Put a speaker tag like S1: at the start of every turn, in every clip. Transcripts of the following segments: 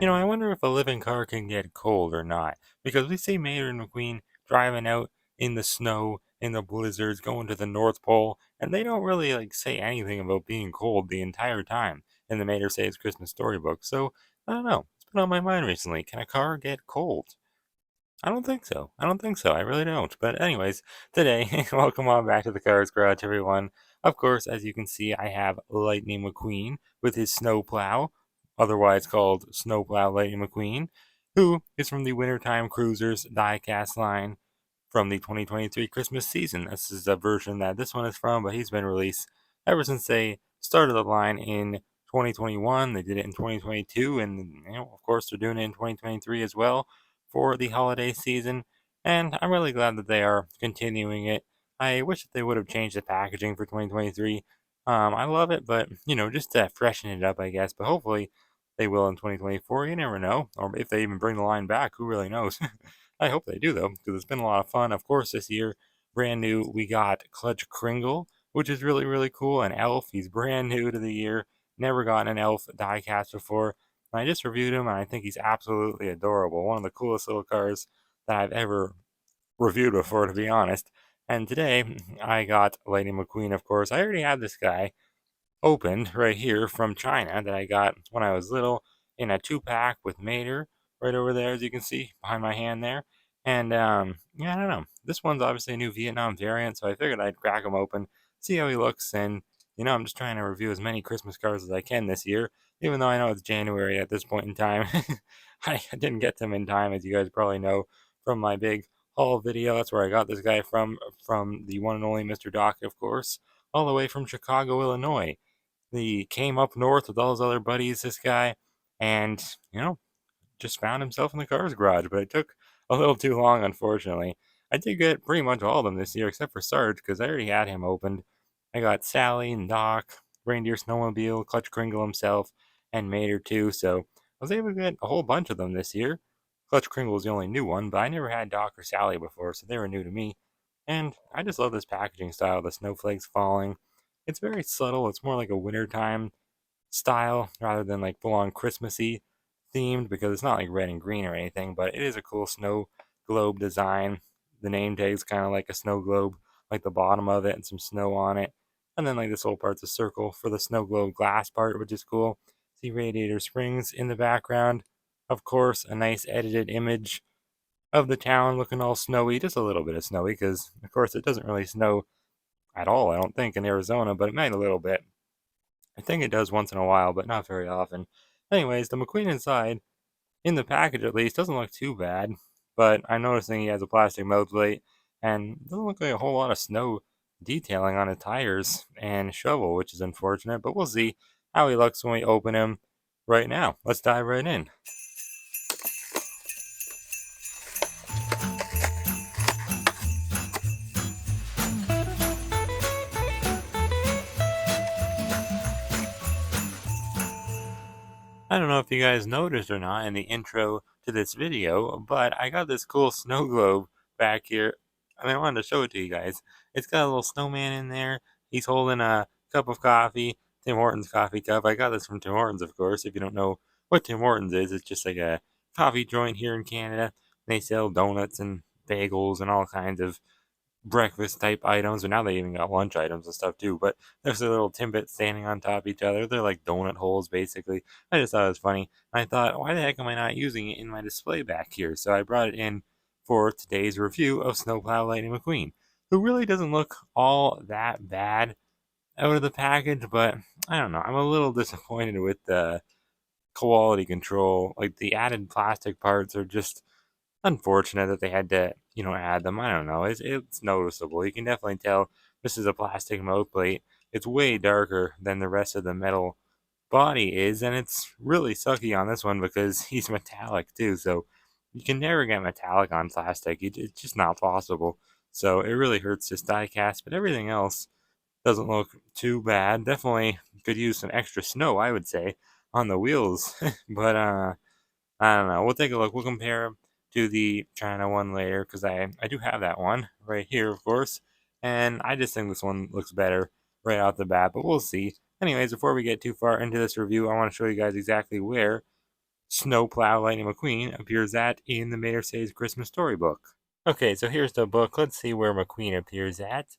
S1: I wonder if a living car can get cold or not. Because we see Mater and McQueen driving out in the snow, in the blizzards, going to the North Pole, and they don't really say anything about being cold the entire time in the Mater Saves Christmas storybook. So I don't know. It's been on my mind recently. Can a car get cold? I don't think so. I don't think so. I really don't. But anyways, today, welcome on back to the Cars Garage, everyone. Of course, as you can see, I have Lightning McQueen with his snowplow, otherwise called Snowplow Lightning McQueen, who is from the Wintertime Cruisers diecast line from the 2023 Christmas season. This is the version that this one is from, but he's been released ever since they started the line in 2021. They did it in 2022, and of course, they're doing it in 2023 as well for the holiday season. And I'm really glad that they are continuing it. I wish that they would have changed the packaging for 2023. I love it, but just to freshen it up, I guess. But hopefully, they will in 2024. You never know, or if they even bring the line back, who really knows? I hope they do though, because it's been a lot of fun. Of course, this year, brand new, we got Clutch Kringle, which is really, really cool. An elf, he's brand new to the year. Never gotten an elf diecast before. And I just reviewed him, and I think he's absolutely adorable. One of the coolest little cars that I've ever reviewed before, to be honest. And today, I got Lady McQueen, of course. I already had this guy opened right here from China that I got when I was little in a 2-pack with Mater right over there, as you can see behind my hand there. And yeah, I don't know. This one's obviously a new Vietnam variant, so I figured I'd crack him open, see how he looks, and I'm just trying to review as many Christmas cars as I can this year, even though I know it's January at this point in time. I didn't get them in time, as you guys probably know from my big haul video. That's where I got this guy from the one and only Mr. Doc, of course, all the way from Chicago, Illinois. He came up north with all his other buddies, this guy, and, just found himself in the car's garage, but it took a little too long, unfortunately. I did get pretty much all of them this year, except for Sarge, because I already had him opened. I got Sally and Doc, Reindeer Snowmobile, Clutch Kringle himself, and Mater too, so I was able to get a whole bunch of them this year. Clutch Kringle was the only new one, but I never had Doc or Sally before, so they were new to me. And I just love this packaging style, the snowflakes falling. It's very subtle. It's more like a wintertime style rather than like full on Christmassy themed because it's not like red and green or anything, but it is a cool snow globe design. The name tag's kind of like a snow globe, like the bottom of it and some snow on it. And then like this whole part's a circle for the snow globe glass part, which is cool. See Radiator Springs in the background. Of course, a nice edited image of the town looking all snowy, just a little bit of snowy because of course it doesn't really snow at all, I don't think, in Arizona, but it might a little bit. I think it does once in a while, but not very often. Anyways, the McQueen inside, in the package at least, doesn't look too bad. But I'm noticing he has a plastic mouth plate and doesn't look like a whole lot of snow detailing on his tires and shovel, which is unfortunate. But we'll see how he looks when we open him right now. Let's dive right in. I don't know if you guys noticed or not in the intro to this video, but I got this cool snow globe back here. I wanted to show it to you guys. It's got a little snowman in there. He's holding a cup of coffee, Tim Hortons coffee cup. I got this from Tim Hortons, of course. If you don't know what Tim Hortons is, it's just like a coffee joint here in Canada. They sell donuts and bagels and all kinds of breakfast type items, and now they even got lunch items and stuff too. But there's a little Timbits standing on top of each other. They're like donut holes, basically. I just thought it was funny. I thought, why the heck am I not using it in my display back here? So I brought it in for today's review of Snowplow Lightning McQueen, who really doesn't look all that bad out of the package, but I don't know. I'm a little disappointed with the quality control. Like the added plastic parts are just unfortunate that they had to, add them. I don't know. It's noticeable. You can definitely tell this is a plastic mouth plate. It's way darker than the rest of the metal body is, and it's really sucky on this one because he's metallic too. So you can never get metallic on plastic. It's just not possible. So it really hurts this die cast, but everything else doesn't look too bad. Definitely could use some extra snow, I would say, on the wheels. But I don't know. We'll take a look. We'll compare them to the China one later because I do have that one right here, of course. And I just think this one looks better right off the bat, but we'll see. Anyways, before we get too far into this review, I want to show you guys exactly where Snowplow Lightning McQueen appears at in the Mater Says Christmas Storybook. Okay, so here's the book. Let's see where McQueen appears at.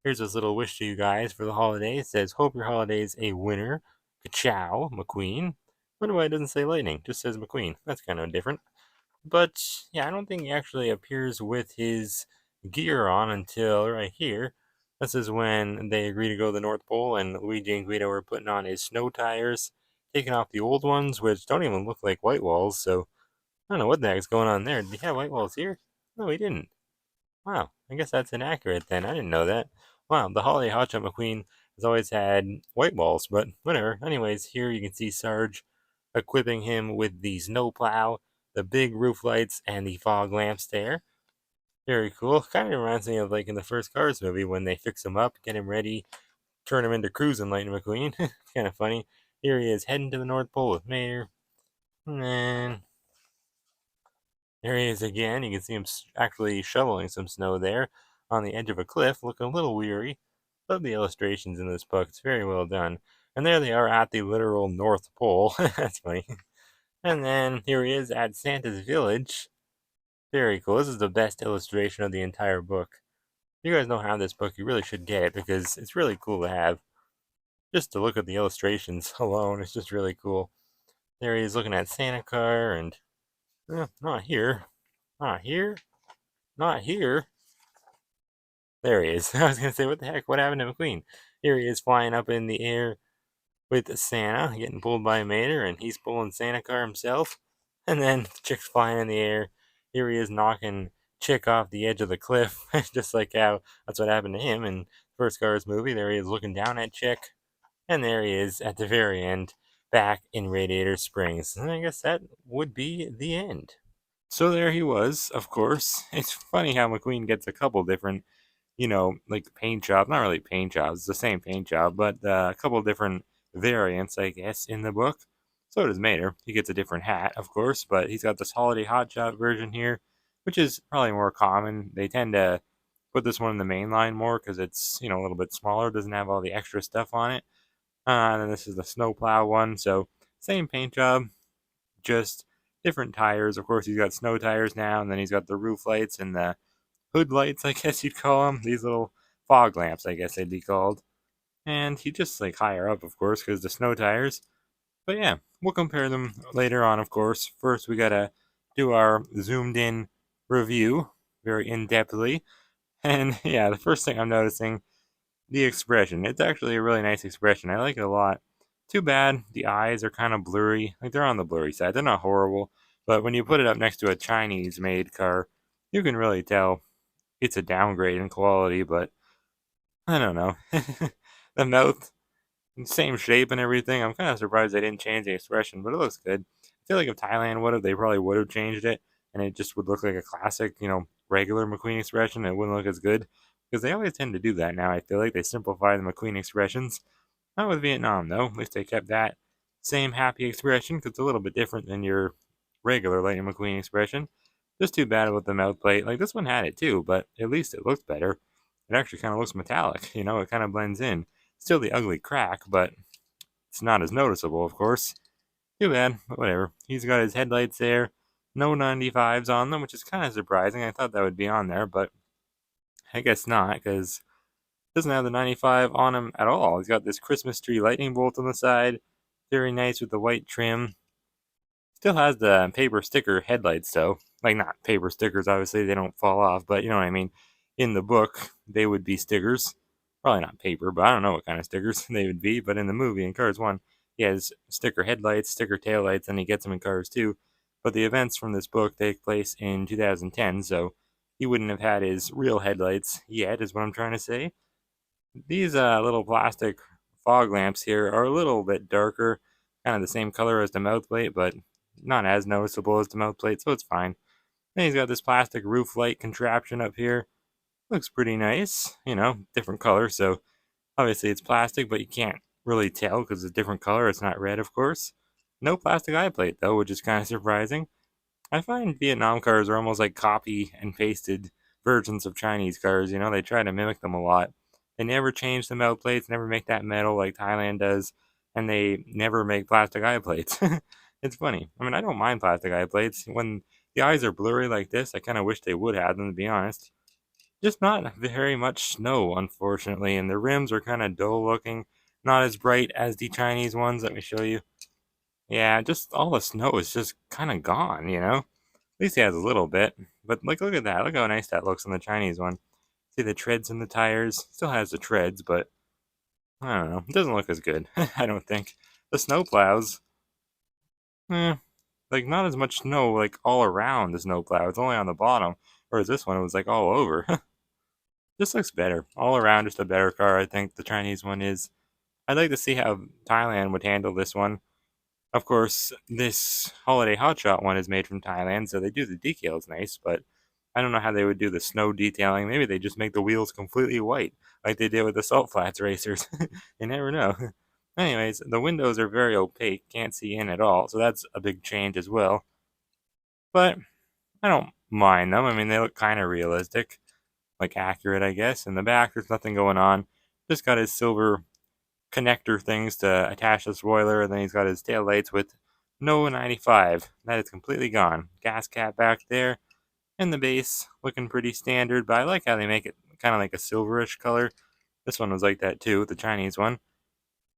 S1: Here's his little wish to you guys for the holidays. It says, hope your holiday's a winner. Ka-chow, McQueen. Wonder why it doesn't say Lightning, just says McQueen. That's kind of different. But yeah, I don't think he actually appears with his gear on until right here. This is when they agree to go to the North Pole, and Luigi and Guido are putting on his snow tires, taking off the old ones, which don't even look like white walls. So I don't know what the heck's going on there. Did he have white walls here? No, he didn't. Wow, I guess that's inaccurate then. I didn't know that. Wow, the Holiday Hotshot McQueen has always had white walls, but whatever. Anyways, here you can see Sarge equipping him with the snowplow, the big roof lights, and the fog lamps there. Very cool. Kind of reminds me of like in the first Cars movie when they fix him up, get him ready, turn him into Cruising Lightning McQueen. It's kind of funny. Here he is heading to the North Pole with Mater. And there he is again. You can see him actually shoveling some snow there on the edge of a cliff, looking a little weary. Love the illustrations in this book. It's very well done. And there they are at the literal North Pole. That's funny. And then here he is at Santa's Village. Very cool. This is the best illustration of the entire book. If you guys don't have this book, you really should get it because it's really cool to have. Just to look at the illustrations alone, it's just really cool. There he is looking at Santa Car and not here. Not here. Not here. There he is. I was going to say, what the heck? What happened to McQueen? Here he is flying up in the air with Santa, getting pulled by Mater, and he's pulling Santa Car himself. And then Chick's flying in the air. Here he is knocking Chick off the edge of the cliff, just like how that's what happened to him in first Cars movie. There he is looking down at Chick. And there he is at the very end, back in Radiator Springs. And I guess that would be the end. So there he was, of course. It's funny how McQueen gets a couple different like paint job, not really paint jobs, it's the same paint job, but a couple of different variants, I guess, in the book. So does Mater. He gets a different hat, of course, but he's got this holiday hotshot version here, which is probably more common. They tend to put this one in the main line more because it's, a little bit smaller, doesn't have all the extra stuff on it. And then this is the snowplow one, so same paint job, just different tires. Of course, he's got snow tires now, and then he's got the roof lights and the hood lights, I guess you'd call them. These little fog lamps, I guess they'd be called. And he just like higher up, of course, because the snow tires. But yeah, we'll compare them later on, of course. First, we gotta do our zoomed in review very in depthly. And yeah, the first thing I'm noticing, the expression. It's actually a really nice expression. I like it a lot. Too bad the eyes are kind of blurry. Like they're on the blurry side. They're not horrible. But when you put it up next to a Chinese made car, you can really tell it's a downgrade in quality, but I don't know. The mouth, same shape and everything. I'm kind of surprised they didn't change the expression, but it looks good. I feel like if Thailand would have, they probably would have changed it, and it just would look like a classic, regular McQueen expression. It wouldn't look as good because they always tend to do that now. I feel like they simplify the McQueen expressions. Not with Vietnam though. At least they kept that same happy expression because it's a little bit different than your regular Lightning McQueen expression. Just too bad with the mouth plate. Like this one had it too, but at least it looked better. It actually kind of looks metallic. It kind of blends in. Still the ugly crack, but it's not as noticeable, of course. Too bad, but whatever. He's got his headlights there. No 95s on them, which is kind of surprising. I thought that would be on there, but I guess not, because it doesn't have the 95 on him at all. He's got this Christmas tree lightning bolt on the side. Very nice with the white trim. Still has the paper sticker headlights though. Like not paper stickers, obviously they don't fall off, but you know what I mean. In the book, they would be stickers. Probably not paper, but I don't know what kind of stickers they would be. But in the movie, in Cars 1, he has sticker headlights, sticker taillights, and he gets them in Cars 2. But the events from this book take place in 2010, so he wouldn't have had his real headlights yet, is what I'm trying to say. These little plastic fog lamps here are a little bit darker, kind of the same color as the mouth plate, but not as noticeable as the mouth plate, so it's fine. Then he's got this plastic roof light contraption up here. Looks pretty nice, different color, so obviously it's plastic, but you can't really tell because it's a different color. It's not red, of course. No plastic eye plate, though, which is kind of surprising. I find Vietnam cars are almost like copy and pasted versions of Chinese cars. They try to mimic them a lot. They never change the metal plates, never make that metal like Thailand does, and they never make plastic eye plates. It's funny. I mean, I don't mind plastic eye plates. When the eyes are blurry like this, I kind of wish they would have them, to be honest. Just not very much snow, unfortunately, and the rims are kind of dull looking, not as bright as the Chinese ones. Let me show you. Yeah, just all the snow is just kind of gone, you know? At least he has a little bit. But like, look at that. Look how nice that looks on the Chinese one. See the treads in the tires? Still has the treads, but I don't know. It doesn't look as good, I don't think. The snow plows, eh, like not as much snow like all around the snow plow. It's only on the bottom. Whereas this one, it was like all over. This looks better. All around, just a better car, I think the Chinese one is. I'd like to see how Thailand would handle this one. Of course, this Holiday Hotshot one is made from Thailand, so they do the decals nice, but I don't know how they would do the snow detailing. Maybe they just make the wheels completely white, like they did with the Salt Flats racers. You never know. Anyways, the windows are very opaque, can't see in at all, so that's a big change as well. But I don't mind them. I mean, they look kind of realistic, like accurate, I guess. In the back, there's nothing going on. Just got his silver connector things to attach the spoiler, and then he's got his tail lights with no 95. That is completely gone. Gas cap back there, and the base looking pretty standard, but I like how they make it kind of like a silverish color. This one was like that too, the Chinese one.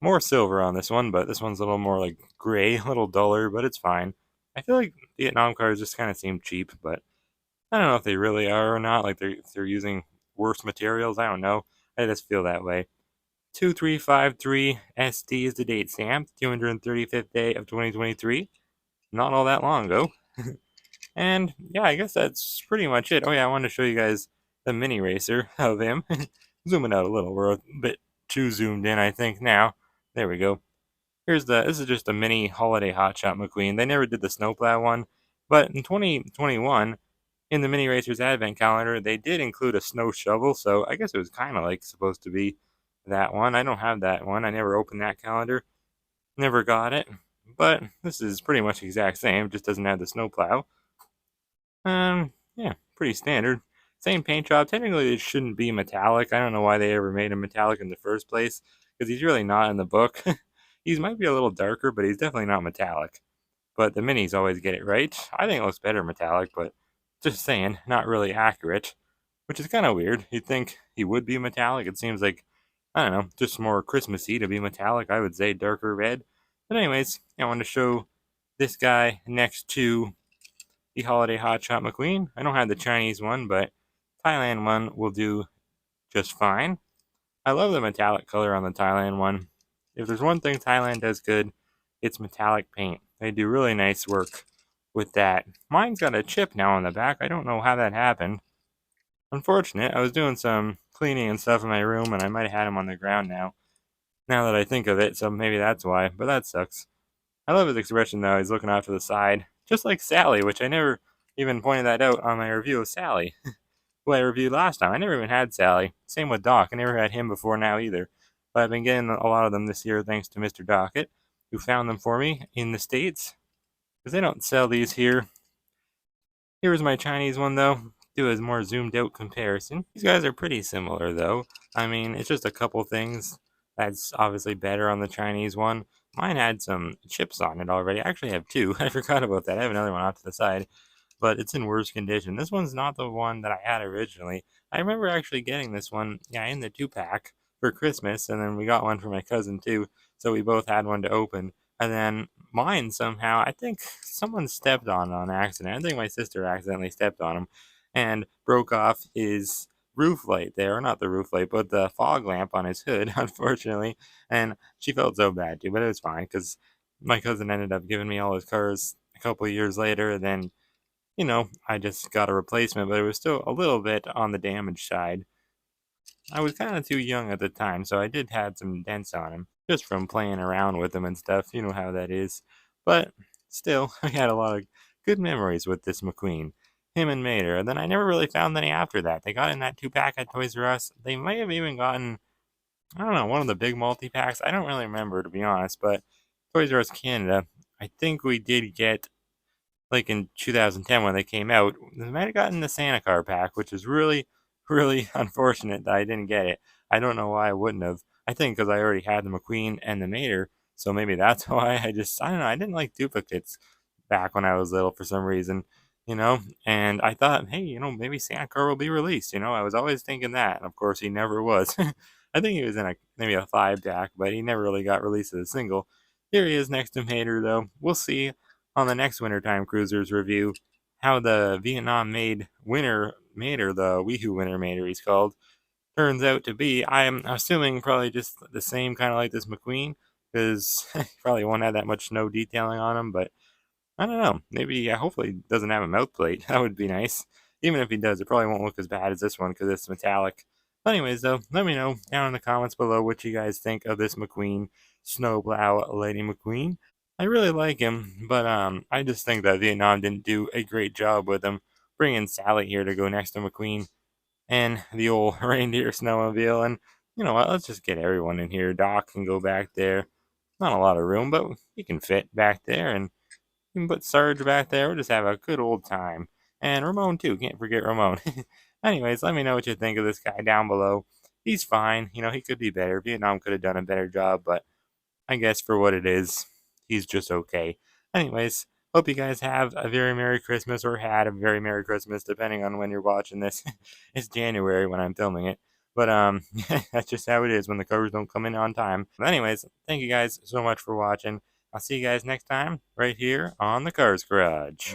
S1: More silver on this one, but this one's a little more like gray, a little duller, but it's fine. I feel like Vietnam cars just kind of seem cheap, but I don't know if they really are or not. Like they're using worse materials. I don't know. I just feel that way. 2353 ST is the date stamp. 235th day of 2023. Not all that long ago. And yeah, I guess that's pretty much it. Oh yeah, I wanted to show you guys the mini racer of him. Zooming out a little. We're a bit too zoomed in, I think, now. There we go. This is just a mini holiday hotshot McQueen. They never did the snowplow one, but in 2021, in the mini racers advent calendar, they did include a snow shovel. So I guess it was kind of like supposed to be that one. I don't have that one. I never opened that calendar. Never got it. But this is pretty much the exact same. Just doesn't have the snowplow. Yeah, pretty standard. Same paint job. Technically, it shouldn't be metallic. I don't know why they ever made him metallic in the first place, because he's really not in the book. He might be a little darker, but he's definitely not metallic. But the minis always get it right. I think it looks better metallic, but just saying, not really accurate, which is kind of weird. You'd think he would be metallic. It seems like, I don't know, just more Christmassy to be metallic. I would say darker red. But anyways, I want to show this guy next to the Holiday Hotshot McQueen. I don't have the Chinese one, but Thailand one will do just fine. I love the metallic color on the Thailand one. If there's one thing Thailand does good, it's metallic paint. They do really nice work with that. Mine's got a chip now on the back. I don't know how that happened. Unfortunate. I was doing some cleaning and stuff in my room, and I might have had him on the ground now. Now that I think of it, so maybe that's why. But that sucks. I love his expression though. He's looking off to the side, just like Sally, which I never even pointed that out on my review of Sally, who I reviewed last time. I never even had Sally. Same with Doc. I never had him before now either. But I've been getting a lot of them this year thanks to Mr. Dockett, who found them for me in the States. Because they don't sell these here. Here's my Chinese one though. Do a more zoomed out comparison. These guys are pretty similar though. I mean, it's just a couple things that's obviously better on the Chinese one. Mine had some chips on it already. I actually have two. I forgot about that. I have another one off to the side, but it's in worse condition. This one's not the one that I had originally. I remember actually getting this one, yeah, in the 2-pack for Christmas, and then we got one for my cousin too, so we both had one to open. And then mine somehow, I think someone stepped on accident. I think my sister accidentally stepped on him and broke off his roof light there, not the roof light, but the fog lamp on his hood, unfortunately. And she felt so bad too, but it was fine because my cousin ended up giving me all his cars a couple of years later. And then, I just got a replacement, but it was still a little bit on the damaged side. I was kind of too young at the time, so I did have some dents on him, just from playing around with them and stuff. You know how that is. But still, I had a lot of good memories with this McQueen. Him and Mater. And then I never really found any after that. They got in that 2-pack at Toys R Us. They may have even gotten, I don't know, one of the big multi-packs. I don't really remember, to be honest. But Toys R Us Canada, I think we did get, like in 2010 when they came out, they might have gotten the Santa Car pack, which is really, really unfortunate that I didn't get it. I don't know why I wouldn't have. I think because I already had the McQueen and the Mater, So maybe that's why I don't know, I didn't like duplicates back when I was little for some reason, you know? And I thought, hey, maybe Santa Car will be released, I was always thinking that. And of course, he never was. I think he was in maybe a 5-pack, but he never really got released as a single. Here he is next to Mater, though. We'll see on the next Wintertime Cruisers review how the Vietnam made winner Mater, the Weehoo winner Mater he's called, turns out to be. I'm assuming probably just the same kind of like this McQueen, because he probably won't have that much snow detailing on him, but I don't know. Maybe, hopefully he doesn't have a mouth plate. That would be nice. Even if he does, it probably won't look as bad as this one because it's metallic. But anyways, though, let me know down in the comments below what you guys think of this McQueen, Snowplow Lightning McQueen. I really like him, but I just think that Vietnam didn't do a great job with him. Bringing Sally here to go next to McQueen and the old reindeer snowmobile. And you know what? Let's just get everyone in here. Doc can go back there. Not a lot of room, but he can fit back there. And you can put Sarge back there. We'll just have a good old time. And Ramon, too. Can't forget Ramon. Anyways, let me know what you think of this guy down below. He's fine. He could be better. Vietnam could have done a better job, but I guess for what it is, he's just okay. Anyways, hope you guys have a very Merry Christmas or had a very Merry Christmas, depending on when you're watching this. It's January when I'm filming it. But that's just how it is when the covers don't come in on time. But anyways, thank you guys so much for watching. I'll see you guys next time right here on the Cars Garage.